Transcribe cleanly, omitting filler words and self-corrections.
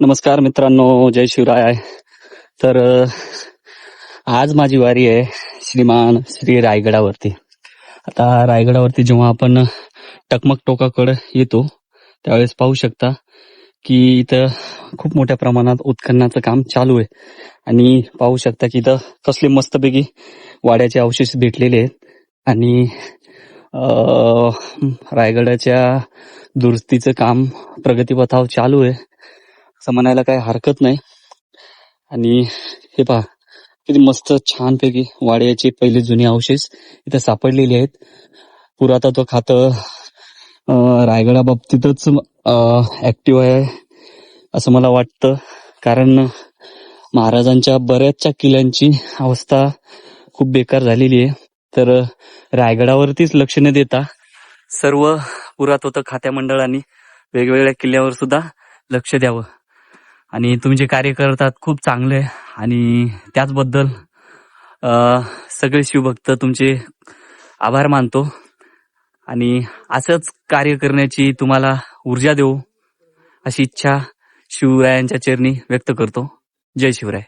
नमस्कार मित्रांनो, जय शिवराय. तर आज माझी वारी आहे श्रीमान श्री रायगडावरती. आता रायगडावरती जेव्हा आपण टकमक टोकाकडे येतो त्यावेळेस पाहू शकता की इथं खूप मोठ्या प्रमाणात उत्खननाचं काम चालू आहे. आणि पाहू शकता की इथं कसले मस्तपैकी वाड्याचे अवशेष भेटलेले आहेत. आणि रायगडाच्या दुरुस्तीचं काम प्रगतीपथावर चालू आहे असं म्हणायला काही हरकत नाही. आणि हे पहा किती मस्त छानपैकी वाड्याचे पहिले जुने अवशेष इथे सापडलेले आहेत. पुरातत्व खातं रायगडाबाबतीतच ऍक्टिव्ह आहे असं मला वाटतं. कारण महाराजांच्या बऱ्याचशा किल्ल्यांची अवस्था खूप बेकार झालेली आहे. तर रायगडावरतीच लक्ष न देता सर्व पुरातत्व खात्या मंडळांनी वेगवेगळ्या किल्ल्यावर सुद्धा लक्ष द्यावं. आणि तुम्ही जे कार्य करतात खूप चांगले आहे आणि त्याचबद्दल सगळे शिवभक्त तुमचे आभार मानतो. आणि असंच कार्य करण्याची तुम्हाला ऊर्जा देऊ अशी इच्छा शिवरायांच्या चरणी व्यक्त करतो. जय शिवराय.